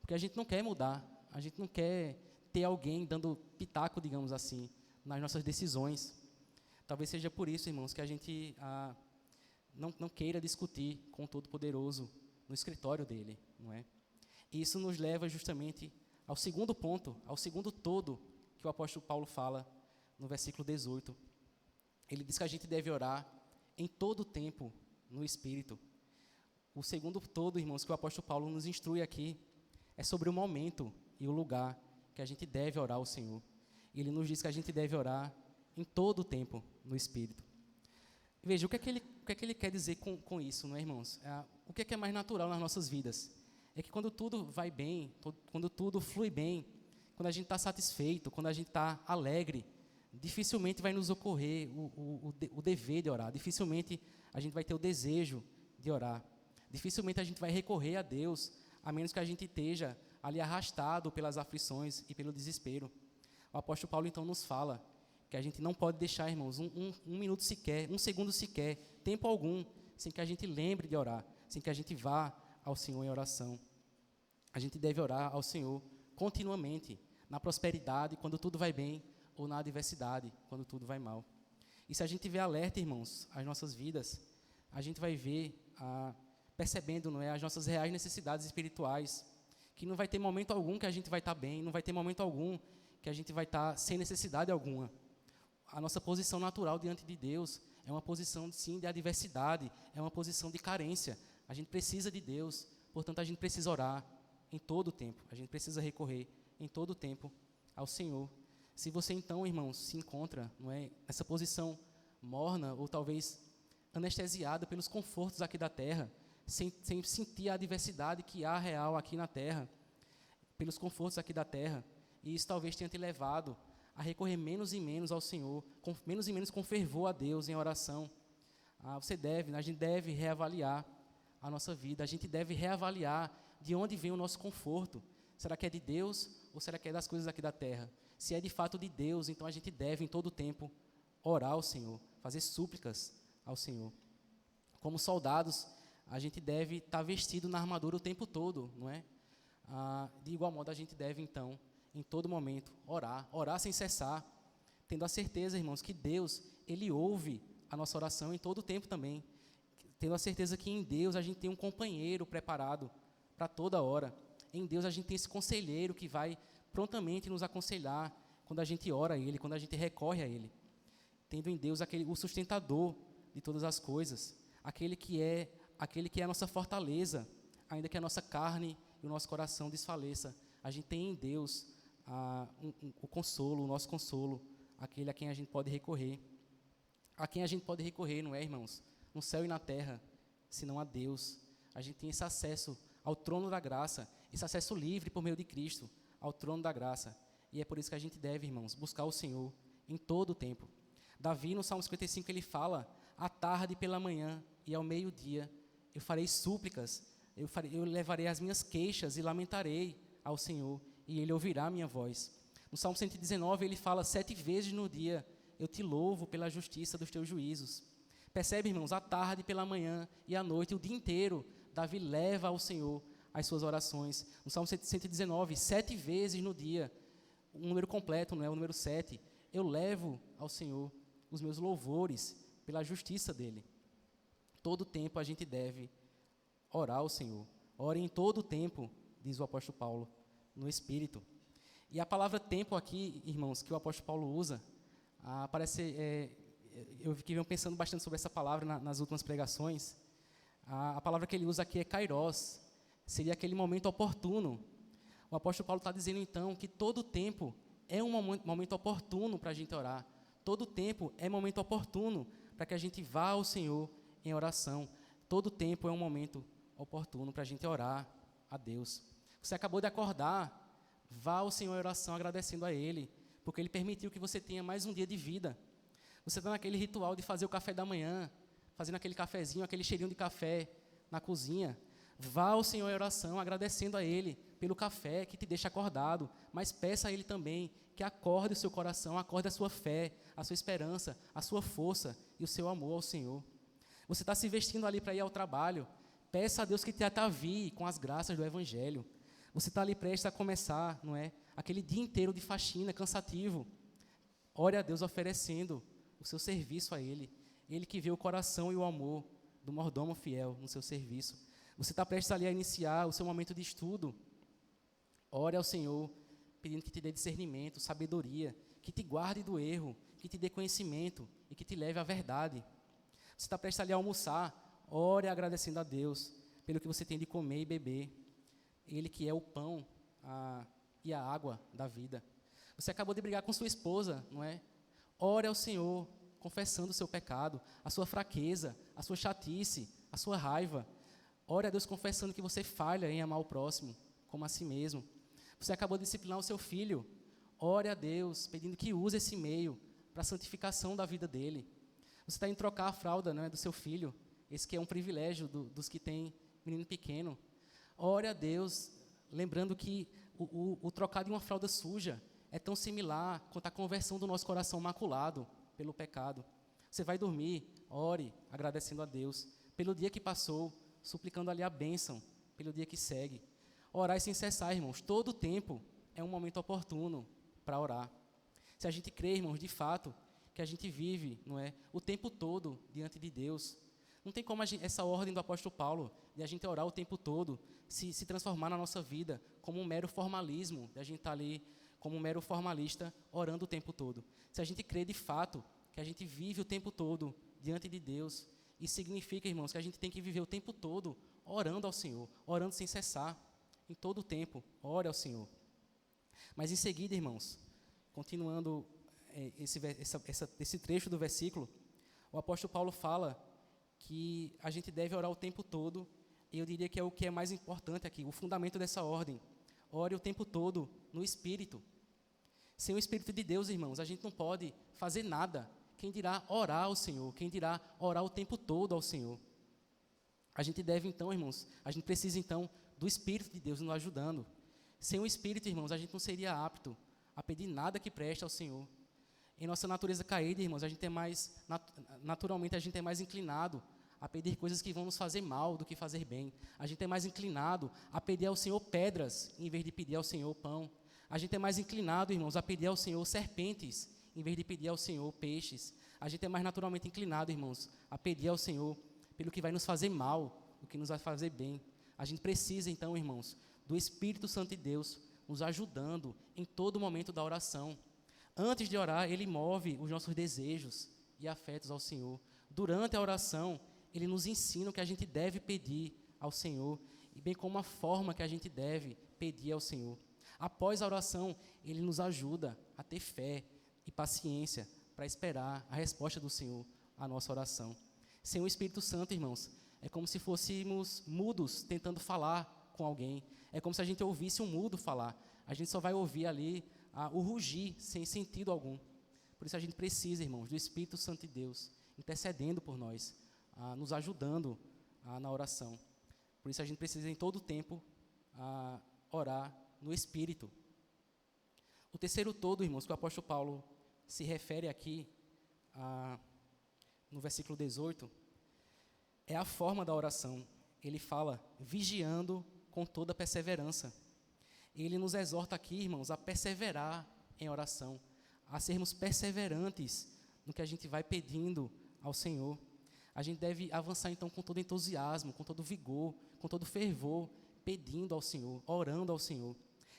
porque a gente não quer mudar, a gente não quer ter alguém dando pitaco, digamos assim, nas nossas decisões. Talvez seja por isso, irmãos, que a gente não queira discutir com o Todo-Poderoso no escritório dele, não é? E isso nos leva justamente ao segundo ponto, ao segundo todo que o apóstolo Paulo fala no versículo 18. Ele diz que a gente deve orar em todo o tempo no Espírito. O segundo todo, irmãos, que o apóstolo Paulo nos instrui aqui é sobre o momento e o lugar que a gente deve orar ao Senhor. E ele nos diz que a gente deve orar em todo o tempo no Espírito. Veja, o que é que ele quer dizer com isso, não é, irmãos? O que é mais natural nas nossas vidas? É que quando tudo vai bem, quando tudo flui bem, quando a gente está satisfeito, quando a gente está alegre, dificilmente vai nos ocorrer o dever de orar, dificilmente a gente vai ter o desejo de orar, dificilmente a gente vai recorrer a Deus, a menos que a gente esteja ali arrastado pelas aflições e pelo desespero. O apóstolo Paulo então nos fala que a gente não pode deixar, irmãos, um minuto sequer, um segundo sequer, tempo algum, sem que a gente lembre de orar, sem que a gente vá ao Senhor em oração. A gente deve orar ao Senhor continuamente, na prosperidade, quando tudo vai bem, ou na adversidade, quando tudo vai mal. E se a gente tiver alerta, irmãos, às nossas vidas, a gente vai ver, percebendo, não é, as nossas reais necessidades espirituais, que não vai ter momento algum que a gente vai estar bem, não vai ter momento algum que a gente vai estar sem necessidade alguma. A nossa posição natural diante de Deus é uma posição, sim, de adversidade, é uma posição de carência. A gente precisa de Deus, portanto, a gente precisa orar em todo o tempo, a gente precisa recorrer em todo o tempo ao Senhor. Se você, então, irmãos, se encontra, não é, nessa posição morna ou talvez anestesiada pelos confortos aqui da terra, sem sentir a adversidade que há real aqui na terra, pelos confortos aqui da terra, e isso talvez tenha te levado a recorrer menos e menos ao Senhor, menos e menos com fervor a Deus em oração. A gente deve reavaliar a nossa vida, a gente deve reavaliar de onde vem o nosso conforto. Será que é de Deus ou será que é das coisas aqui da terra? Se é de fato de Deus, então a gente deve em todo o tempo orar ao Senhor, fazer súplicas ao Senhor. Como soldados, a gente deve estar vestido na armadura o tempo todo, não é? De igual modo, a gente deve então, em todo momento, orar sem cessar, tendo a certeza, irmãos, que Deus, Ele ouve a nossa oração em todo o tempo também, tendo a certeza que em Deus a gente tem um companheiro preparado para toda hora, em Deus a gente tem esse conselheiro que vai prontamente nos aconselhar quando a gente ora a Ele, quando a gente recorre a Ele, tendo em Deus o sustentador de todas as coisas, aquele que é a nossa fortaleza, ainda que a nossa carne e o nosso coração desfaleça, a gente tem em Deus o consolo, o nosso consolo, aquele a quem a gente pode recorrer. A quem a gente pode recorrer, não é, irmãos? No céu e na terra, senão a Deus. A gente tem esse acesso ao trono da graça, esse acesso livre por meio de Cristo, ao trono da graça. E é por isso que a gente deve, irmãos, buscar o Senhor em todo o tempo. Davi, no Salmo 55, ele fala: à tarde e pela manhã e ao meio-dia eu farei súplicas, eu levarei as minhas queixas e lamentarei ao Senhor, e Ele ouvirá a minha voz. No Salmo 119, ele fala: 7 vezes no dia eu te louvo pela justiça dos teus juízos. Percebe, irmãos? À tarde, pela manhã e à noite, o dia inteiro, Davi leva ao Senhor as suas orações. No Salmo 119, 7 vezes no dia, um número completo, não é o número 7, eu levo ao Senhor os meus louvores pela justiça dEle. Todo tempo a gente deve orar ao Senhor. Ore em todo o tempo, diz o apóstolo Paulo, no Espírito. E a palavra tempo aqui, irmãos, que o apóstolo Paulo usa, eu venho pensando bastante sobre essa palavra nas últimas pregações. A palavra que ele usa aqui é kairos, seria aquele momento oportuno. O apóstolo Paulo está dizendo, então, que todo tempo é um momento oportuno para a gente orar. Todo tempo é momento oportuno para que a gente vá ao Senhor em oração. Todo tempo é um momento oportuno para a gente orar a Deus. Você acabou de acordar, vá ao Senhor em oração agradecendo a Ele, porque Ele permitiu que você tenha mais um dia de vida. Você está naquele ritual de fazer o café da manhã, fazendo aquele cafezinho, aquele cheirinho de café na cozinha. Vá ao Senhor em oração agradecendo a Ele pelo café que te deixa acordado, mas peça a Ele também que acorde o seu coração, acorde a sua fé, a sua esperança, a sua força e o seu amor ao Senhor. Você está se vestindo ali para ir ao trabalho, peça a Deus que te atavie com as graças do Evangelho. Você está ali prestes a começar, não é? Aquele dia inteiro de faxina, cansativo. Ore a Deus oferecendo o seu serviço a Ele. Ele que vê o coração e o amor do mordomo fiel no seu serviço. Você está prestes ali a iniciar o seu momento de estudo. Ore ao Senhor, pedindo que te dê discernimento, sabedoria, que te guarde do erro, que te dê conhecimento e que te leve à verdade. Você está prestes ali a almoçar, ore agradecendo a Deus pelo que você tem de comer e beber. Ele que é o pão e a água da vida. Você acabou de brigar com sua esposa, não é? Ore ao Senhor, confessando o seu pecado, a sua fraqueza, a sua chatice, a sua raiva. Ore a Deus confessando que você falha em amar o próximo, como a si mesmo. Você acabou de disciplinar o seu filho. Ore a Deus, pedindo que use esse meio para a santificação da vida dele. Você está indo trocar a fralda, né, do seu filho. Esse que é um privilégio dos que têm menino pequeno. Ore a Deus, lembrando que o trocar de uma fralda suja é tão similar quanto a conversão do nosso coração maculado pelo pecado. Você vai dormir, ore, agradecendo a Deus pelo dia que passou, suplicando ali a bênção pelo dia que segue. Orar sem cessar, irmãos. Todo o tempo é um momento oportuno para orar. Se a gente crê, irmãos, de fato, que a gente vive, não é, o tempo todo diante de Deus, não tem como essa ordem do apóstolo Paulo, de a gente orar o tempo todo, se transformar na nossa vida como um mero formalismo, de a gente estar ali como um mero formalista, orando o tempo todo. Se a gente crê de fato que a gente vive o tempo todo diante de Deus, isso significa, irmãos, que a gente tem que viver o tempo todo orando ao Senhor, orando sem cessar, em todo o tempo, ore ao Senhor. Mas em seguida, irmãos, continuando esse trecho do versículo, o apóstolo Paulo fala que a gente deve orar o tempo todo, e eu diria que é o que é mais importante aqui, o fundamento dessa ordem. Ore o tempo todo no Espírito. Sem o Espírito de Deus, irmãos, a gente não pode fazer nada. Quem dirá orar ao Senhor? Quem dirá orar o tempo todo ao Senhor? A gente deve então, irmãos, a gente precisa então do Espírito de Deus nos ajudando. Sem o Espírito, irmãos, a gente não seria apto a pedir nada que preste ao Senhor. Em nossa natureza caída, irmãos, a gente é mais, naturalmente a gente é mais inclinado a pedir coisas que vão nos fazer mal do que fazer bem. A gente é mais inclinado a pedir ao Senhor pedras, em vez de pedir ao Senhor pão. A gente é mais inclinado, irmãos, a pedir ao Senhor serpentes, em vez de pedir ao Senhor peixes. A gente é mais naturalmente inclinado, irmãos, a pedir ao Senhor pelo que vai nos fazer mal, do que nos vai fazer bem. A gente precisa, então, irmãos, do Espírito Santo de Deus nos ajudando em todo momento da oração. Antes de orar, Ele move os nossos desejos e afetos ao Senhor. Durante a oração, Ele nos ensina o que a gente deve pedir ao Senhor, e bem como a forma que a gente deve pedir ao Senhor. Após a oração, ele nos ajuda a ter fé e paciência para esperar a resposta do Senhor à nossa oração. Sem o Espírito Santo, irmãos, é como se fôssemos mudos tentando falar com alguém. É como se a gente ouvisse um mudo falar. A gente só vai ouvir ali o rugir sem sentido algum. Por isso a gente precisa, irmãos, do Espírito Santo de Deus intercedendo por nós, nos ajudando na oração. Por isso a gente precisa em todo o tempo orar no Espírito. O terceiro todo, irmãos, que o apóstolo Paulo se refere aqui no versículo 18, é a forma da oração. Ele fala, vigiando com toda perseverança. Ele nos exorta aqui, irmãos, a perseverar em oração, a sermos perseverantes no que a gente vai pedindo ao Senhor. A gente deve avançar, então, com todo entusiasmo, com todo vigor, com todo fervor, pedindo ao Senhor, orando ao Senhor.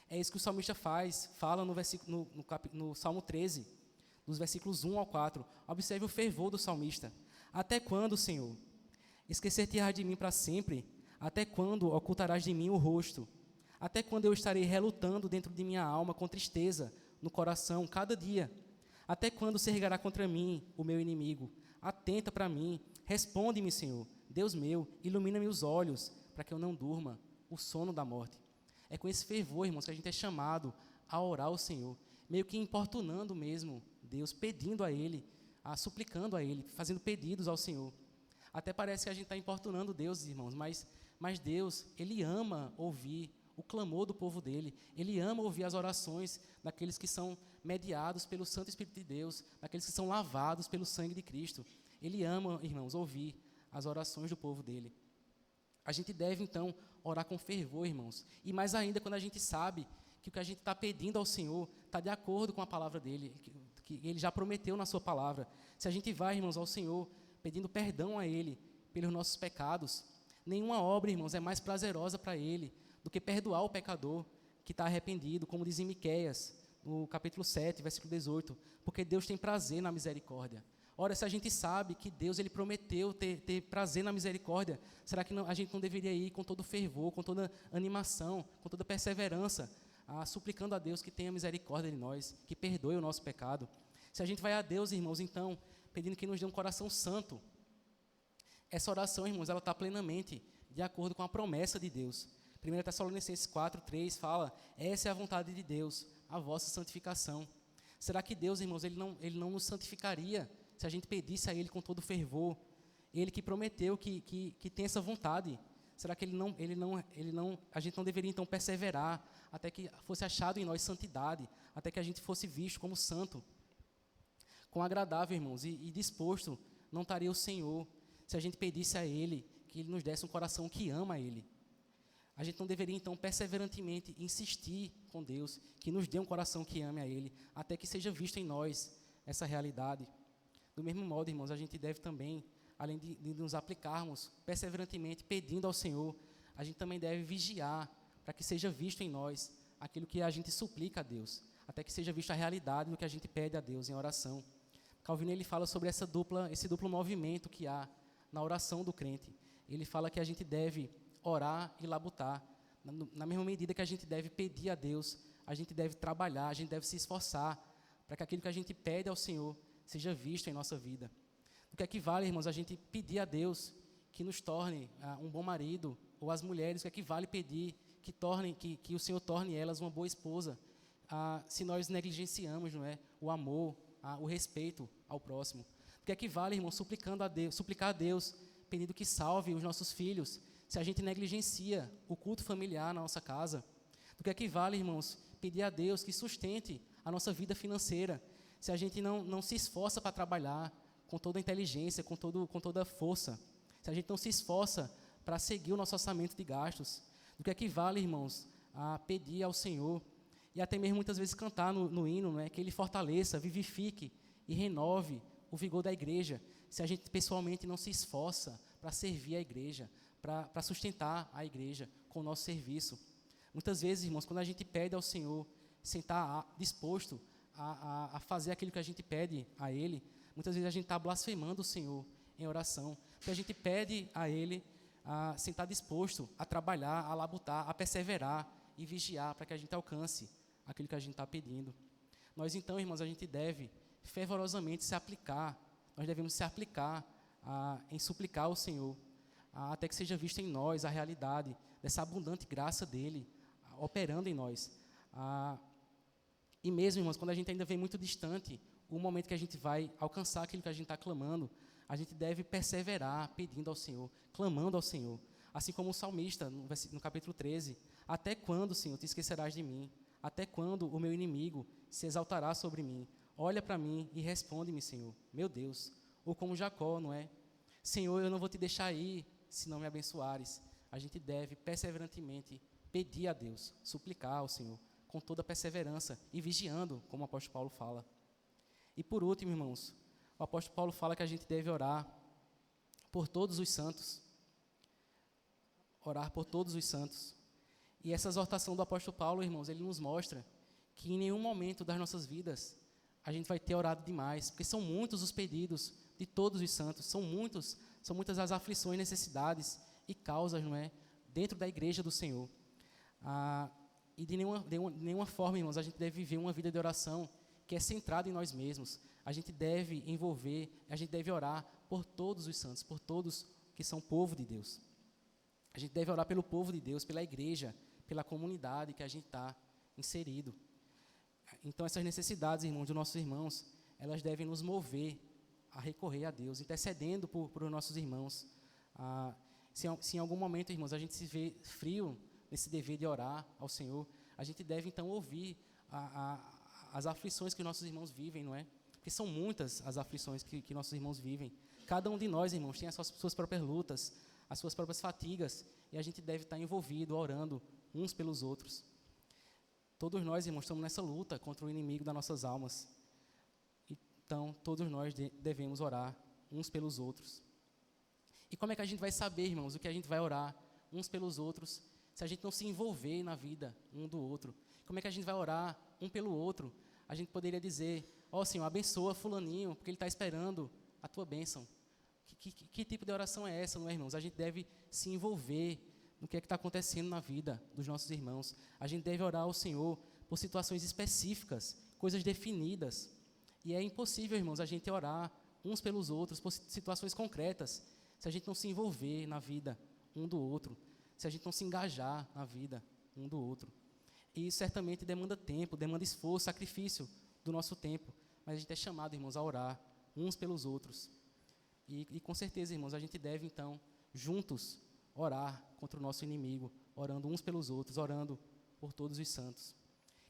É isso que o salmista fala no Salmo 13, dos versículos 1 ao 4. Observe o fervor do salmista. Até quando, Senhor? Esquecer-te-ás de mim para sempre? Até quando ocultarás de mim o rosto? Até quando eu estarei relutando dentro de minha alma com tristeza no coração cada dia? Até quando se erguerá contra mim o meu inimigo? Atenta para mim, responde-me, Senhor, Deus meu, ilumina-me os olhos, para que eu não durma o sono da morte. É com esse fervor, irmãos, que a gente é chamado a orar ao Senhor, meio que importunando mesmo Deus, pedindo a Ele, suplicando a Ele, fazendo pedidos ao Senhor. Até parece que a gente está importunando Deus, irmãos, mas Deus, Ele ama ouvir o clamor do povo dele. Ele ama ouvir as orações daqueles que são mediados pelo Santo Espírito de Deus, daqueles que são lavados pelo sangue de Cristo. Ele ama, irmãos, ouvir as orações do povo dele. A gente deve, então, orar com fervor, irmãos. E mais ainda quando a gente sabe que o que a gente está pedindo ao Senhor está de acordo com a palavra dele, que Ele já prometeu na sua palavra. Se a gente vai, irmãos, ao Senhor, pedindo perdão a Ele pelos nossos pecados, nenhuma obra, irmãos, é mais prazerosa para Ele do que perdoar o pecador que está arrependido, como diz em Miqueias, no capítulo 7, versículo 18, porque Deus tem prazer na misericórdia. Ora, se a gente sabe que Deus ele prometeu ter prazer na misericórdia, será que a gente não deveria ir com todo fervor, com toda animação, com toda perseverança, suplicando a Deus que tenha misericórdia de nós, que perdoe o nosso pecado? Se a gente vai a Deus, irmãos, então, pedindo que nos dê um coração santo, essa oração, irmãos, ela está plenamente de acordo com a promessa de Deus. 1 Tessalonicenses 4:3 fala, essa é a vontade de Deus, a vossa santificação. Será que Deus, irmãos, ele não nos santificaria se a gente pedisse a Ele com todo fervor? Ele que prometeu que tem essa vontade. Será que a gente não deveria então perseverar até que fosse achado em nós santidade, até que a gente fosse visto como santo? Quão agradável, irmãos, e disposto não estaria o Senhor se a gente pedisse a Ele que Ele nos desse um coração que ama a Ele. A gente não deveria, então, perseverantemente insistir com Deus, que nos dê um coração que ame a Ele, até que seja visto em nós essa realidade. Do mesmo modo, irmãos, a gente deve também, além de nos aplicarmos perseverantemente pedindo ao Senhor, a gente também deve vigiar para que seja visto em nós aquilo que a gente suplica a Deus, até que seja visto a realidade do que a gente pede a Deus em oração. Calvino ele fala sobre esse duplo movimento que há na oração do crente. Ele fala que a gente deve orar e labutar. Na mesma medida que a gente deve pedir a Deus, a gente deve trabalhar, a gente deve se esforçar para que aquilo que a gente pede ao Senhor seja visto em nossa vida. O que equivale, irmãos, a gente pedir a Deus que nos torne um bom marido, ou as mulheres, o que equivale pedir que o Senhor torne elas uma boa esposa, se nós negligenciamos, não é, o amor, o respeito ao próximo. O que equivale, irmãos, suplicar a Deus, pedindo que salve os nossos filhos, se a gente negligencia o culto familiar na nossa casa. Do que equivale, irmãos, pedir a Deus que sustente a nossa vida financeira, se a gente não se esforça para trabalhar com toda a inteligência, com toda a força, se a gente não se esforça para seguir o nosso orçamento de gastos. Do que equivale, irmãos, a pedir ao Senhor, e até mesmo muitas vezes cantar no hino, né, que Ele fortaleça, vivifique e renove o vigor da igreja, se a gente pessoalmente não se esforça para servir a igreja, para sustentar a igreja com o nosso serviço. Muitas vezes, irmãos, quando a gente pede ao Senhor, sem estar disposto a fazer aquilo que a gente pede a Ele, muitas vezes a gente está blasfemando o Senhor em oração, porque a gente pede a Ele sem estar disposto a trabalhar, a labutar, a perseverar e vigiar para que a gente alcance aquilo que a gente está pedindo. Nós, então, irmãos, a gente deve fervorosamente se aplicar, nós devemos se aplicar em suplicar ao Senhor, até que seja vista em nós a realidade dessa abundante graça dEle operando em nós. E mesmo, irmãos, quando a gente ainda vem muito distante, o momento que a gente vai alcançar aquilo que a gente está clamando, a gente deve perseverar pedindo ao Senhor, clamando ao Senhor. Assim como o salmista, no capítulo 13, até quando, Senhor, te esquecerás de mim? Até quando o meu inimigo se exaltará sobre mim? Olha para mim e responde-me, Senhor, meu Deus. Ou como Jacó, não é? Senhor, eu não vou te deixar ir se não me abençoares. A gente deve perseverantemente pedir a Deus, suplicar ao Senhor, com toda perseverança e vigiando, como o apóstolo Paulo fala. E por último, irmãos, o apóstolo Paulo fala que a gente deve orar por todos os santos. Orar por todos os santos. E essa exortação do apóstolo Paulo, irmãos, ele nos mostra que em nenhum momento das nossas vidas a gente vai ter orado demais, porque são muitos os pedidos de todos os santos, são muitas as aflições, necessidades e causas, não é, dentro da igreja do Senhor. E de nenhuma forma, irmãos, a gente deve viver uma vida de oração que é centrada em nós mesmos. A gente deve orar por todos os santos, por todos que são povo de Deus. A gente deve orar pelo povo de Deus, pela igreja, pela comunidade que a gente está inserido. Então, essas necessidades, irmãos, dos nossos irmãos, elas devem nos mover a recorrer a Deus, intercedendo por nossos irmãos. Se em algum momento, irmãos, a gente se vê frio nesse dever de orar ao Senhor, a gente deve, então, ouvir as aflições que nossos irmãos vivem, não é? Porque são muitas as aflições que nossos irmãos vivem. Cada um de nós, irmãos, tem as suas próprias lutas, as suas próprias fatigas, e a gente deve estar envolvido, orando uns pelos outros. Todos nós, irmãos, estamos nessa luta contra o inimigo das nossas almas. Então, todos nós devemos orar uns pelos outros. E como é que a gente vai saber, irmãos, o que a gente vai orar uns pelos outros, se a gente não se envolver na vida um do outro? Como é que a gente vai orar um pelo outro? A gente poderia dizer, Senhor, abençoa fulaninho, porque ele está esperando a tua bênção. Que tipo de oração é essa, não é, irmãos? A gente deve se envolver no que é que está acontecendo na vida dos nossos irmãos. A gente deve orar ao Senhor por situações específicas, coisas definidas. E é impossível, irmãos, a gente orar uns pelos outros por situações concretas, se a gente não se envolver na vida um do outro, se a gente não se engajar na vida um do outro. E isso certamente demanda tempo, demanda esforço, sacrifício do nosso tempo. Mas a gente é chamado, irmãos, a orar uns pelos outros. E com certeza, irmãos, a gente deve, então, juntos, orar contra o nosso inimigo, orando uns pelos outros, orando por todos os santos.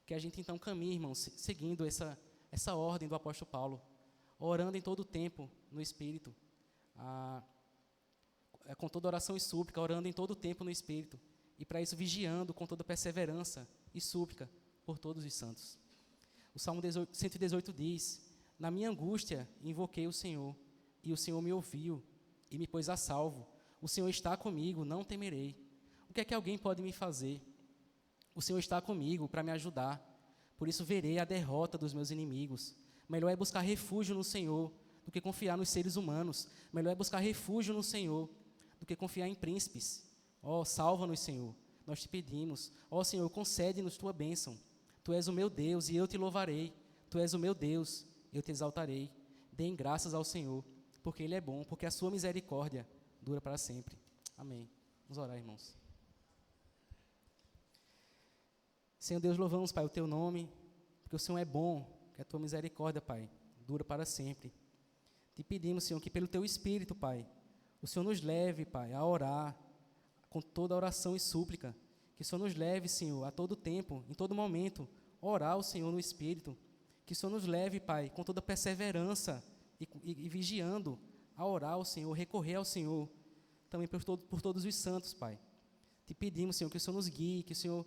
Que a gente, então, caminhe, irmãos, seguindo essa ordem do apóstolo Paulo, orando em todo o tempo no Espírito, com toda oração e súplica, orando em todo o tempo no Espírito, e para isso vigiando com toda perseverança e súplica por todos os santos. O Salmo 118 diz, na minha angústia invoquei o Senhor, e o Senhor me ouviu e me pôs a salvo. O Senhor está comigo, não temerei. O que é que alguém pode me fazer? O Senhor está comigo para me ajudar. Por isso verei a derrota dos meus inimigos. Melhor é buscar refúgio no Senhor do que confiar nos seres humanos. Melhor é buscar refúgio no Senhor do que confiar em príncipes. Salva-nos, Senhor. Nós te pedimos. Senhor, concede-nos tua bênção. Tu és o meu Deus e eu te louvarei. Tu és o meu Deus, eu te exaltarei. Deem graças ao Senhor, porque Ele é bom, porque a sua misericórdia dura para sempre. Amém. Vamos orar, irmãos. Senhor Deus, louvamos, Pai, o Teu nome, porque o Senhor é bom, que a Tua misericórdia, Pai, dura para sempre. Te pedimos, Senhor, que pelo Teu Espírito, Pai, o Senhor nos leve, Pai, a orar com toda oração e súplica. Que o Senhor nos leve, Senhor, a todo tempo, em todo momento, a orar ao Senhor no Espírito. Que o Senhor nos leve, Pai, com toda perseverança e vigiando a orar ao Senhor, recorrer ao Senhor, também por todos os santos, Pai. Te pedimos, Senhor, que o Senhor nos guie, que o Senhor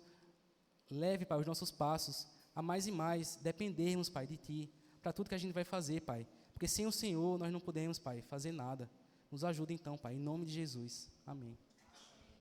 leve, Pai, os nossos passos a mais e mais dependermos, Pai, de Ti, para tudo que a gente vai fazer, Pai. Porque sem o Senhor nós não podemos, Pai, fazer nada. Nos ajuda então, Pai, em nome de Jesus. Amém.